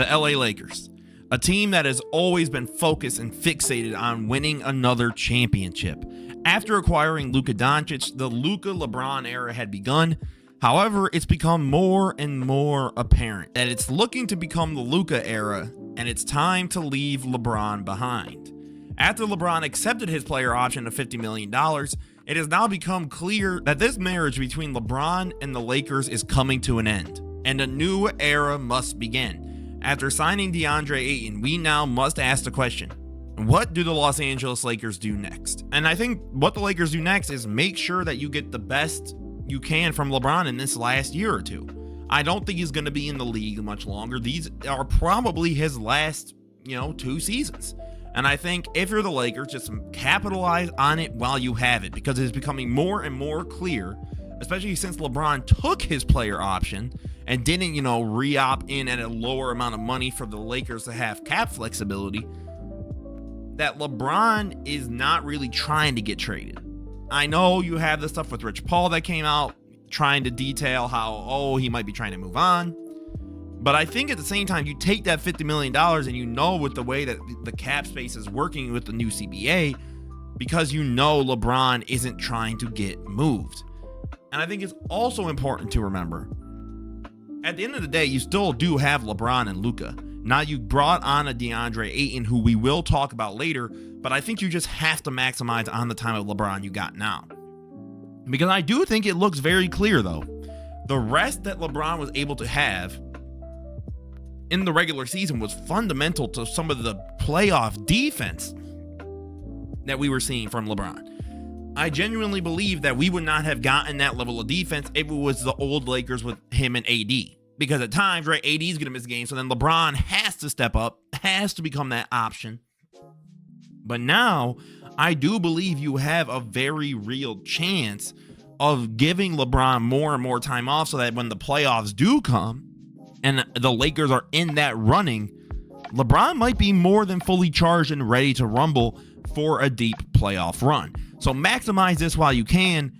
The LA Lakers, a team that has always been focused and fixated on winning another championship. After acquiring Luka Doncic, the Lebron era had begun. However, it's become more and more apparent that it's looking to become the Luka era, and it's time to leave LeBron behind. After LeBron accepted his player option of $50 million, it has now become clear that this marriage between LeBron and the Lakers is coming to an end, and a new era must begin. After signing DeAndre Ayton, we now must ask the question, what do the Los Angeles Lakers do next? And I think what the Lakers do next is make sure that you get the best you can from LeBron in this last year or two. I don't think he's going to be in the league much longer. These are probably his last, 2 seasons. And I think if you're the Lakers, just capitalize on it while you have it, because it's becoming more and more clear, especially since LeBron took his player option and didn't, re-opt in at a lower amount of money for the Lakers to have cap flexibility, that LeBron is not really trying to get traded. I know you have the stuff with Rich Paul that came out trying to detail how, he might be trying to move on. But I think at the same time, you take that $50 million and with the way that the cap space is working with the new CBA, because LeBron isn't trying to get moved. And I think it's also important to remember, at the end of the day, you still do have LeBron and Luka. Now you brought on a DeAndre Ayton, who we will talk about later, but I think you just have to maximize on the time of LeBron you got now. Because I do think it looks very clear, though. The rest that LeBron was able to have in the regular season was fundamental to some of the playoff defense that we were seeing from LeBron. I genuinely believe that we would not have gotten that level of defense if it was the old Lakers with him and AD. Because at times, right, AD is going to miss games, so then LeBron has to step up, has to become that option. But now, I do believe you have a very real chance of giving LeBron more and more time off so that when the playoffs do come and the Lakers are in that running, LeBron might be more than fully charged and ready to rumble for a deep playoff run. So maximize this while you can,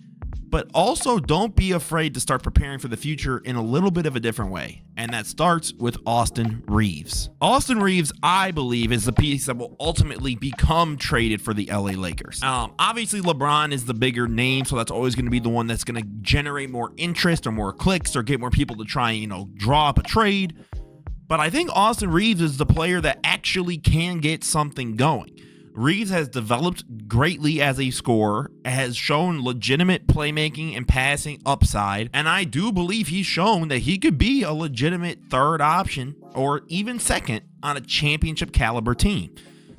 but also don't be afraid to start preparing for the future in a little bit of a different way. And that starts with Austin Reeves. Austin Reeves, I believe, is the piece that will ultimately become traded for the LA Lakers. Obviously, LeBron is the bigger name, so that's always going to be the one that's going to generate more interest or more clicks or get more people to try and, draw up a trade. But I think Austin Reeves is the player that actually can get something going. Reeves has developed greatly as a scorer, has shown legitimate playmaking and passing upside, and I do believe he's shown that he could be a legitimate third option or even second on a championship caliber team.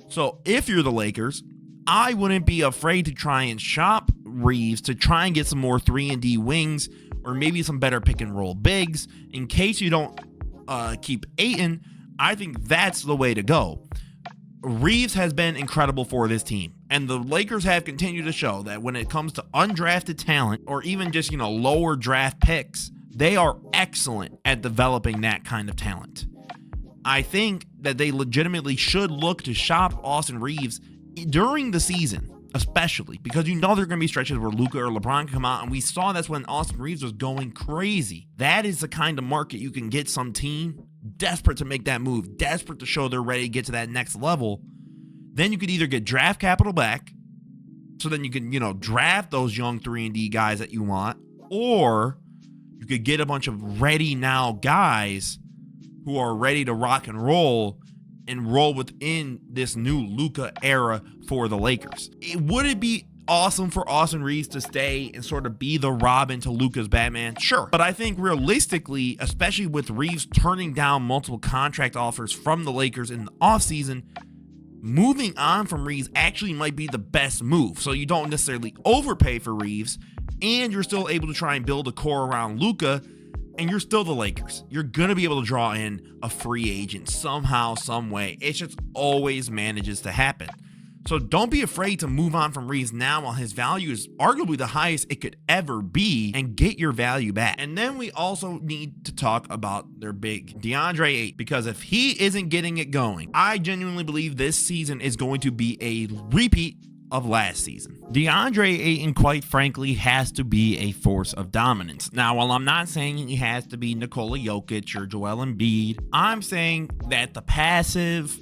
So if you're the Lakers, I wouldn't be afraid to try and shop Reeves to try and get some more 3-and-D wings or maybe some better pick and roll bigs. In case you don't keep Ayton, I think that's the way to go. Reeves has been incredible for this team, and the Lakers have continued to show that when it comes to undrafted talent or even just, lower draft picks, they are excellent at developing that kind of talent. I think that they legitimately should look to shop Austin Reeves during the season, especially because there are going to be stretches where Luka or LeBron come out, and we saw that's when Austin Reeves was going crazy. That is the kind of market you can get some team desperate to make that move, desperate to show they're ready to get to that next level. Then you could either get draft capital back, so then you can, draft those young 3-and-D guys that you want, or you could get a bunch of ready now guys who are ready to rock and roll within this new Luka era for the Lakers. Would it be awesome for Austin Reeves to stay and sort of be the Robin to Luka's Batman? Sure. But I think realistically, especially with Reeves turning down multiple contract offers from the Lakers in the offseason, moving on from Reeves actually might be the best move. So you don't necessarily overpay for Reeves, and you're still able to try and build a core around Luka, and you're still the Lakers. You're going to be able to draw in a free agent somehow, some way. It just always manages to happen. So don't be afraid to move on from Reeves now while his value is arguably the highest it could ever be, and get your value back. And then we also need to talk about their big DeAndre Ayton, because if he isn't getting it going, I genuinely believe this season is going to be a repeat of last season. DeAndre Ayton, quite frankly, has to be a force of dominance. Now, while I'm not saying he has to be Nikola Jokic or Joel Embiid, I'm saying that the passive,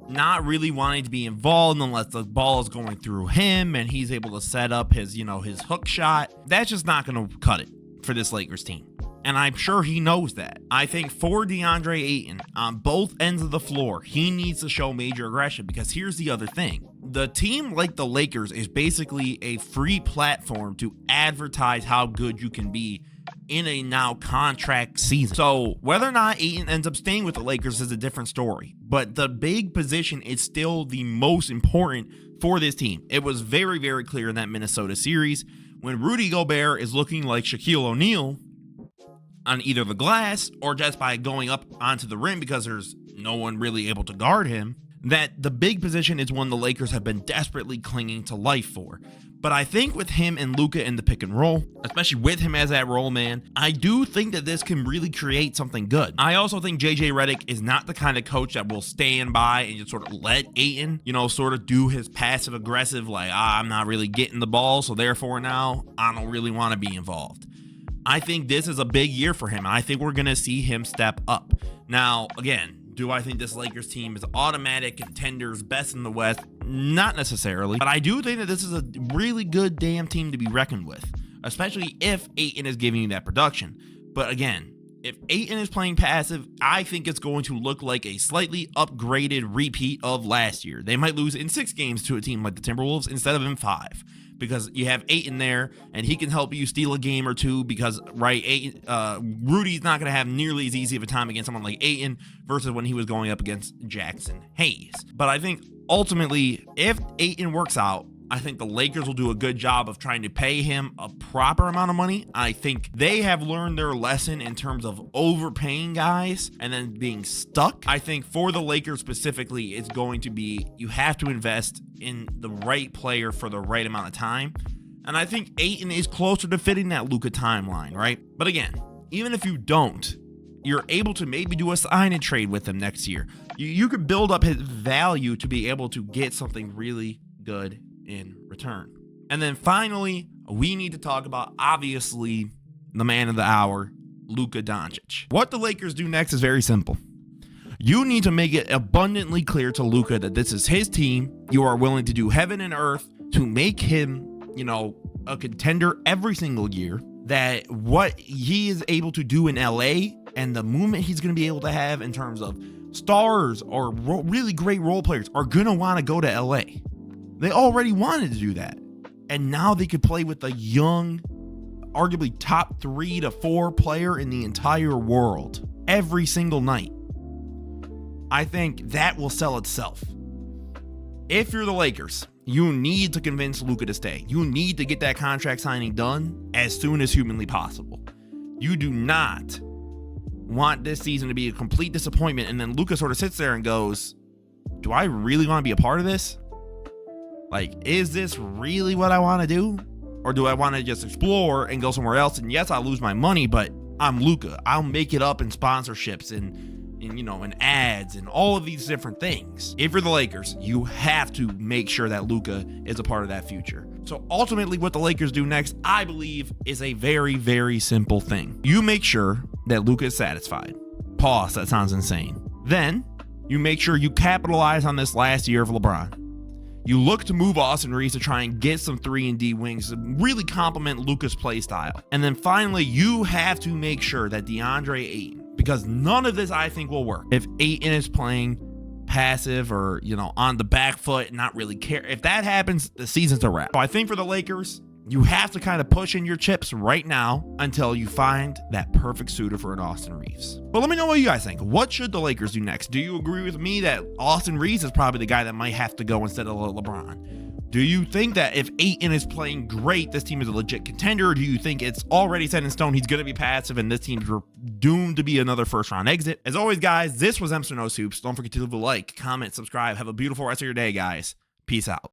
not really wanting to be involved unless the ball is going through him and he's able to set up his, his hook shot, that's just not going to cut it for this Lakers team. And I'm sure he knows that. I think for DeAndre Ayton, on both ends of the floor, he needs to show major aggression, because here's the other thing. The team like the Lakers is basically a free platform to advertise how good you can be in a now contract season. So whether or not Ayton ends up staying with the Lakers is a different story. But the big position is still the most important for this team. It was very, very clear in that Minnesota series when Rudy Gobert is looking like Shaquille O'Neal on either the glass or just by going up onto the rim because there's no one really able to guard him, that the big position is one the Lakers have been desperately clinging to life for. But I think with him and Luka in the pick and roll, especially with him as that roll man, I do think that this can really create something good. I also think JJ Redick is not the kind of coach that will stand by and just sort of let Ayton, sort of do his passive aggressive, like, I'm not really getting the ball, so therefore now I don't really want to be involved. I think this is a big year for him. I think we're going to see him step up. Now, again, do I think this Lakers team is automatic contenders, best in the West? Not necessarily, but I do think that this is a really good damn team to be reckoned with, especially if Ayton is giving you that production. But again, if Ayton is playing passive, I think it's going to look like a slightly upgraded repeat of last year. They might lose in 6 games to a team like the Timberwolves instead of in 5. Because you have Ayton there, and he can help you steal a game or two because, right, Rudy's not going to have nearly as easy of a time against someone like Ayton versus when he was going up against Jackson Hayes. But I think ultimately, if Ayton works out, I think the Lakers will do a good job of trying to pay him a proper amount of money. I think they have learned their lesson in terms of overpaying guys and then being stuck. I think for the Lakers specifically, it's going to be, you have to invest in the right player for the right amount of time. And I think Ayton is closer to fitting that Luka timeline, right? But again, even if you don't, you're able to maybe do a sign and trade with him next year. You could build up his value to be able to get something really good in return. And then finally, we need to talk about, obviously, the man of the hour, Luka Doncic. What the Lakers do next is very simple. You need to make it abundantly clear to Luka that this is his team. You are willing to do heaven and earth to make him, a contender every single year. That what he is able to do in LA and the movement he's going to be able to have in terms of stars or really great role players are going to want to go to LA. They already wanted to do that. And now they could play with a young, arguably top 3 to 4 player in the entire world every single night. I think that will sell itself. If you're the Lakers, you need to convince Luka to stay. You need to get that contract signing done as soon as humanly possible. You do not want this season to be a complete disappointment, and then Luka sort of sits there and goes, do I really want to be a part of this? Like, is this really what I want to do? Or do I want to just explore and go somewhere else? And yes, I'll lose my money, but I'm Luka. I'll make it up in sponsorships and ads and all of these different things. If you're the Lakers, you have to make sure that Luka is a part of that future. So ultimately what the Lakers do next, I believe, is a very, very simple thing. You make sure that Luka is satisfied. Pause, that sounds insane. Then you make sure you capitalize on this last year of LeBron. You look to move Austin Reeves to try and get some 3-and-D wings to really complement Luka's play style. And then finally, you have to make sure that DeAndre Ayton, because none of this I think will work if Ayton is playing passive or, on the back foot and not really care. If that happens, the season's a wrap. So I think for the Lakers, you have to kind of push in your chips right now until you find that perfect suitor for an Austin Reeves. But let me know what you guys think. What should the Lakers do next? Do you agree with me that Austin Reeves is probably the guy that might have to go instead of LeBron? Do you think that if Ayton is playing great, this team is a legit contender? Or do you think it's already set in stone, he's going to be passive and this team's doomed to be another first-round exit? As always, guys, this was Mr. No Soups. Don't forget to leave a like, comment, subscribe. Have a beautiful rest of your day, guys. Peace out.